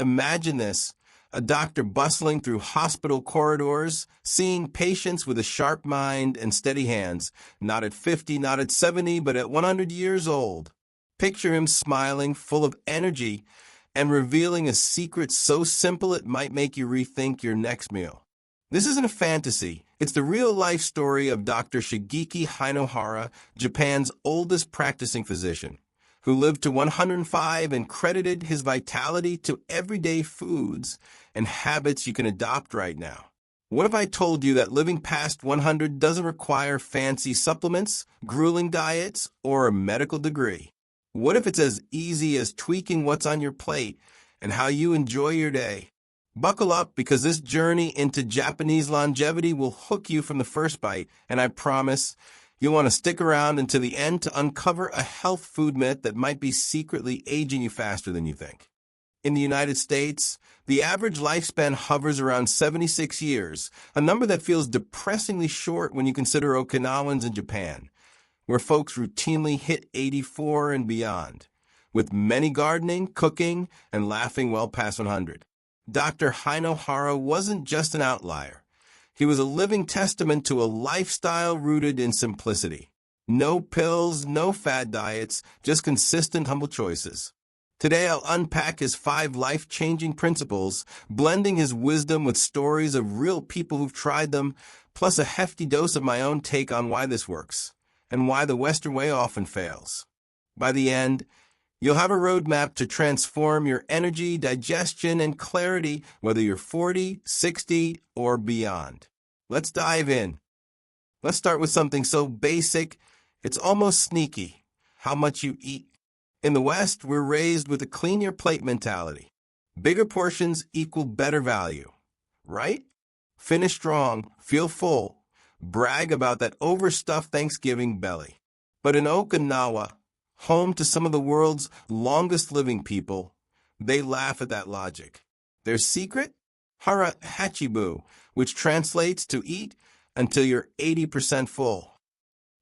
imagine this. A doctor bustling through hospital corridors, seeing patients with a sharp mind and steady hands, not at 50, not at 70, but at 100 years old. Picture him smiling, full of energy, and revealing a secret so simple it might make you rethink your next meal. This isn't a fantasy. It's the real-life story of Dr. Shigeaki Hinohara, Japan's oldest practicing physician, who lived to 105 and credited his vitality to everyday foods and habits you can adopt right now. What if I told you that living past 100 doesn't require fancy supplements, grueling diets, or a medical degree? What if it's as easy as tweaking what's on your plate and how you enjoy your day? Buckle up, because this journey into Japanese longevity will hook you from the first bite, and I promise you'll want to stick around until the end to uncover a health food myth that might be secretly aging you faster than you think. In the United States, the average lifespan hovers around 76 years, a number that feels depressingly short when you consider Okinawans in Japan, where folks routinely hit 84 and beyond, with many gardening, cooking, and laughing well past 100. Dr. Hinohara wasn't just an outlier. He was a living testament to a lifestyle rooted in simplicity. No pills, no fad diets, just consistent, humble choices. Today, I'll unpack his 5 life-changing principles, blending his wisdom with stories of real people who've tried them, plus a hefty dose of my own take on why this works, and why the Western way often fails. By the end, you'll have a roadmap to transform your energy, digestion, and clarity, whether you're 40, 60, or beyond. Let's dive in. Let's start with something so basic, it's almost sneaky: how much you eat. In the West, we're raised with a clean your plate mentality. Bigger portions equal better value, right? Finish strong, feel full, brag about that overstuffed Thanksgiving belly. But in Okinawa, home to some of the world's longest living people, they laugh at that logic. Their secret? Hara Hachi Bu, which translates to eat until you're 80% full.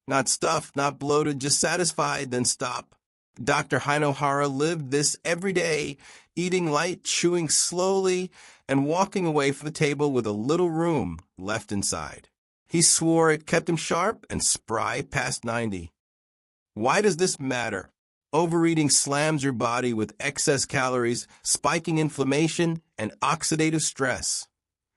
Not stuffed, not bloated, just satisfied, then stop. Dr. Hinohara lived this every day, eating light, chewing slowly, and walking away from the table with a little room left inside. He swore it kept him sharp and spry past 90. Why does this matter? Overeating slams your body with excess calories, spiking inflammation and oxidative stress.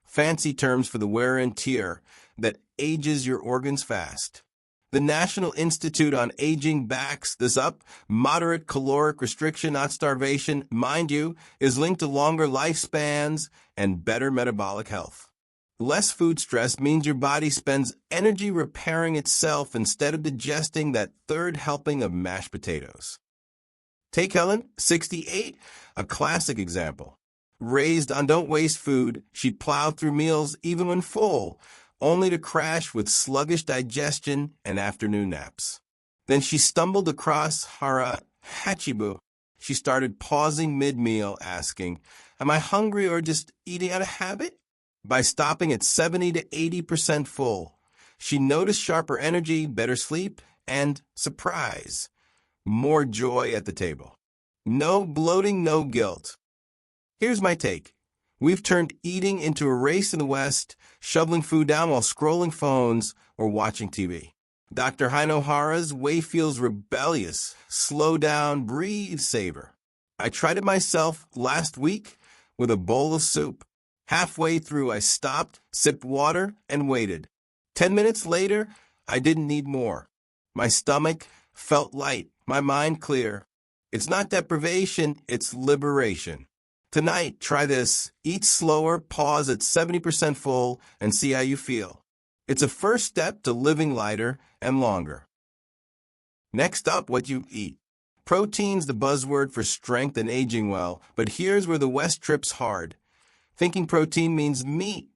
Fancy terms for the wear and tear that ages your organs fast. The National Institute on Aging backs this up. Moderate caloric restriction, not starvation, mind you, is linked to longer lifespans and better metabolic health. Less food stress means your body spends energy repairing itself instead of digesting that third helping of mashed potatoes. Take Helen, 68, a classic example. Raised on don't waste food, she'd plow through meals even when full, only to crash with sluggish digestion and afternoon naps. Then she stumbled across Hara Hachi Bu. She started pausing mid-meal, asking, "Am I hungry or just eating out of habit?" By stopping at 70 to 80% full, she noticed sharper energy, better sleep, and, surprise, more joy at the table. No bloating, no guilt. Here's my take. We've turned eating into a race in the West, shoveling food down while scrolling phones or watching TV. Dr. Hinohara's way feels rebellious. Slow down, breathe, savor. I tried it myself last week with a bowl of soup. Halfway through, I stopped, sipped water, and waited. 10 minutes later, I didn't need more. My stomach felt light, my mind clear. It's not deprivation, it's liberation. Tonight, try this. Eat slower, pause at 70% full, and see how you feel. It's a first step to living lighter and longer. Next up, what you eat. Protein's the buzzword for strength and aging well, but here's where the West trips hard. Thinking protein means meat,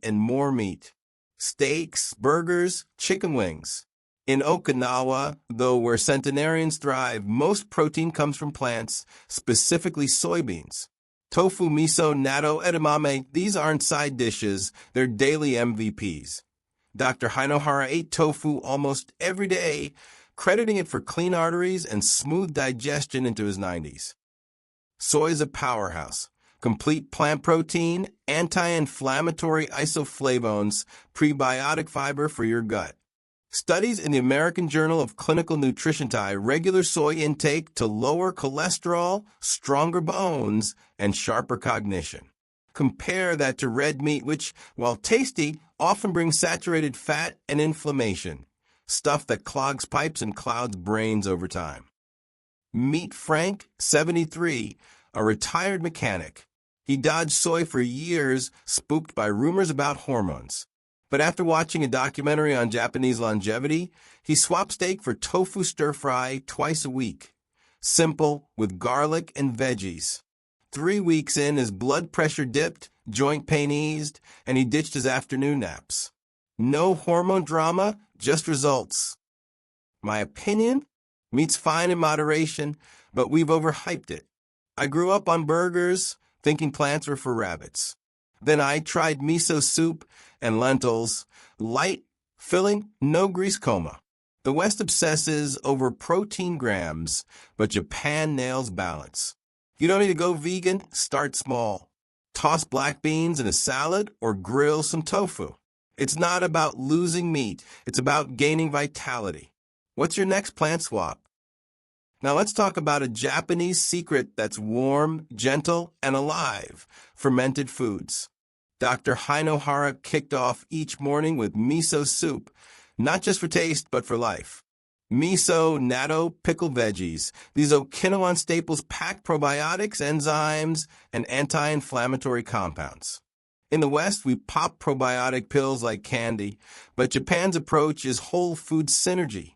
and more meat. Steaks, burgers, chicken wings. In Okinawa, though, where centenarians thrive, most protein comes from plants, specifically soybeans. Tofu, miso, natto, edamame, these aren't side dishes, they're daily MVPs. Dr. Hinohara ate tofu almost every day, crediting it for clean arteries and smooth digestion into his 90s. Soy is a powerhouse. complete plant protein, anti-inflammatory isoflavones, prebiotic fiber for your gut. Studies in the American Journal of Clinical Nutrition tie regular soy intake to lower cholesterol, stronger bones, and sharper cognition. Compare that to red meat, which, while tasty, often brings saturated fat and inflammation, stuff that clogs pipes and clouds brains over time. Meet Frank, 73, a retired mechanic. He dodged soy for years, spooked by rumors about hormones. But after watching a documentary on Japanese longevity, he swapped steak for tofu stir-fry twice a week. Simple, with garlic and veggies. 3 weeks in, his blood pressure dipped, joint pain eased, and he ditched his afternoon naps. No hormone drama, just results. My opinion? Meat's fine in moderation, but we've overhyped it. I grew up on burgers, thinking plants were for rabbits. Then I tried miso soup and lentils, light, filling, no grease coma. The West obsesses over protein grams, but Japan nails balance. You don't need to go vegan, start small. Toss black beans in a salad or grill some tofu. It's not about losing meat, it's about gaining vitality. What's your next plant swap? Now let's talk about a Japanese secret that's warm, gentle, and alive: fermented foods. Dr. Hinohara kicked off each morning with miso soup, not just for taste, but for life. Miso, natto, pickled veggies. These Okinawan staples pack probiotics, enzymes, and anti-inflammatory compounds. In the West, we pop probiotic pills like candy, but Japan's approach is whole food synergy.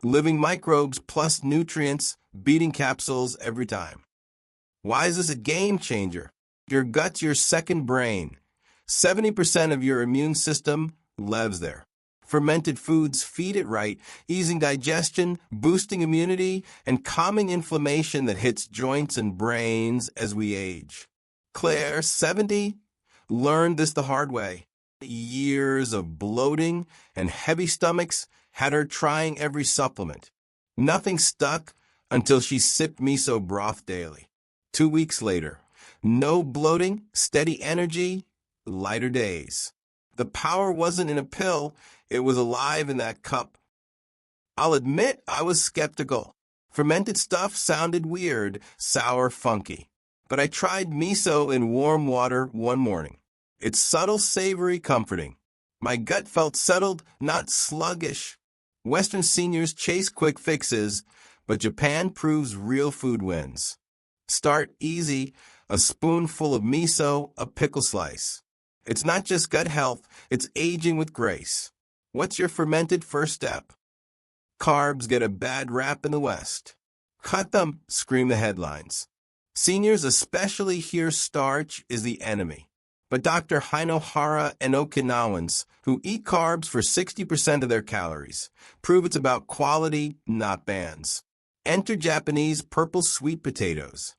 Living microbes plus nutrients, beating capsules every time. Why is this a game changer? Your gut's your second brain. 70% of your immune system lives there. Fermented foods feed it right, easing digestion, boosting immunity, and calming inflammation that hits joints and brains as we age. Claire, 70, learned this the hard way. Years of bloating and heavy stomachs had her trying every supplement. Nothing stuck until she sipped miso broth daily. 2 weeks later, no bloating, steady energy, lighter days. The power wasn't in a pill, it was alive in that cup. I'll admit I was skeptical. Fermented stuff sounded weird, sour, funky. But I tried miso in warm water one morning. It's subtle, savory, comforting. My gut felt settled, not sluggish. Western seniors chase quick fixes, but Japan proves real food wins. Start easy, a spoonful of miso, a pickle slice. It's not just gut health, it's aging with grace. What's your fermented first step? Carbs get a bad rap in the West. Cut them, scream the headlines. Seniors especially hear starch is the enemy. But Dr. Hinohara and Okinawans, who eat carbs for 60% of their calories, prove it's about quality, not bans. Enter Japanese purple sweet potatoes.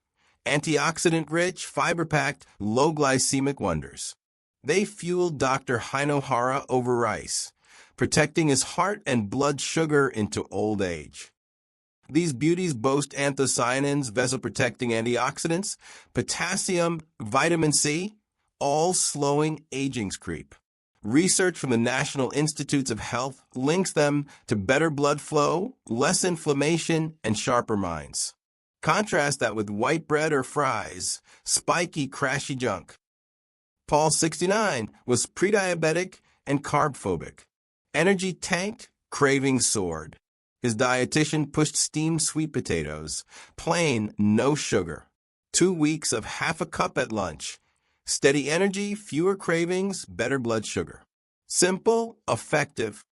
Antioxidant-rich, fiber-packed, low-glycemic wonders. They fueled Dr. Hinohara over rice, protecting his heart and blood sugar into old age. These beauties boast anthocyanins, vessel-protecting antioxidants, potassium, vitamin C, all slowing aging's creep. Research from the National Institutes of Health links them to better blood flow, less inflammation, and sharper minds. Contrast that with white bread or fries, spiky, crashy junk. Paul, 69, was pre-diabetic and carb-phobic. Energy tanked, cravings soared. His dietitian pushed steamed sweet potatoes, plain, no sugar. 2 weeks of half a cup at lunch. Steady energy, fewer cravings, better blood sugar. Simple, effective.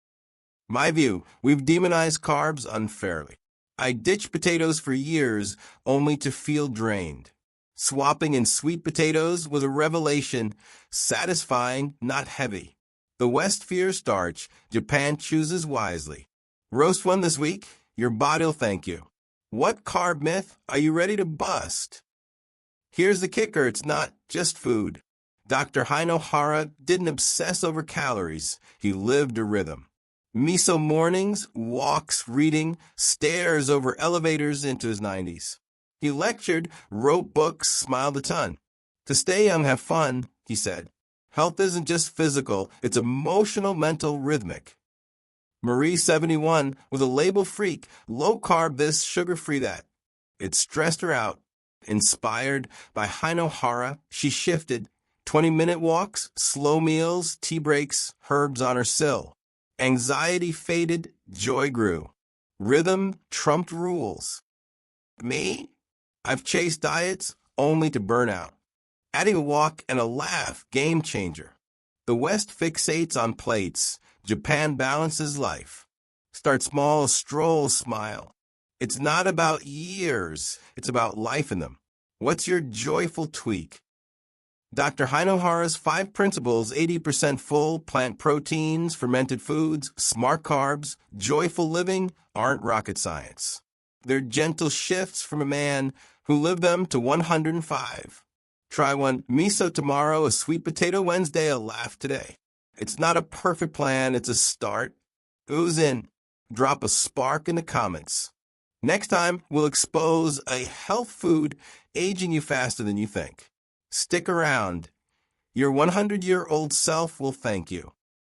My view, we've demonized carbs unfairly. I ditched potatoes for years only to feel drained. Swapping in sweet potatoes was a revelation, satisfying, not heavy. The West fears starch, Japan chooses wisely. Roast one this week, your body'll thank you. What carb myth are you ready to bust? Here's the kicker, it's not just food. Dr. Hinohara didn't obsess over calories, he lived a rhythm. Miso mornings, walks, reading, stares over elevators into his 90s. He lectured, wrote books, smiled a ton. To stay young, have fun, he said. Health isn't just physical, it's emotional, mental, rhythmic. Marie, 71, was a label freak, low-carb this, sugar-free that. It stressed her out. Inspired by Hinohara, she shifted. 20-minute walks, slow meals, tea breaks, herbs on her sill. Anxiety faded, joy grew. Rhythm trumped rules. Me? I've chased diets only to burn out. Adding a walk and a laugh, game changer. The West fixates on plates. Japan balances life. Start small, stroll, smile. It's not about years, it's about life in them. What's your joyful tweak? Dr. Hinohara's 5 principles, 80% full, plant proteins, fermented foods, smart carbs, joyful living, aren't rocket science. They're gentle shifts from a man who lived them to 105. Try one. Miso tomorrow, a sweet potato Wednesday, a laugh today. It's not a perfect plan, it's a start. Ooze in. Drop a spark in the comments. Next time, we'll expose a health food aging you faster than you think. Stick around. Your 100-year-old self will thank you.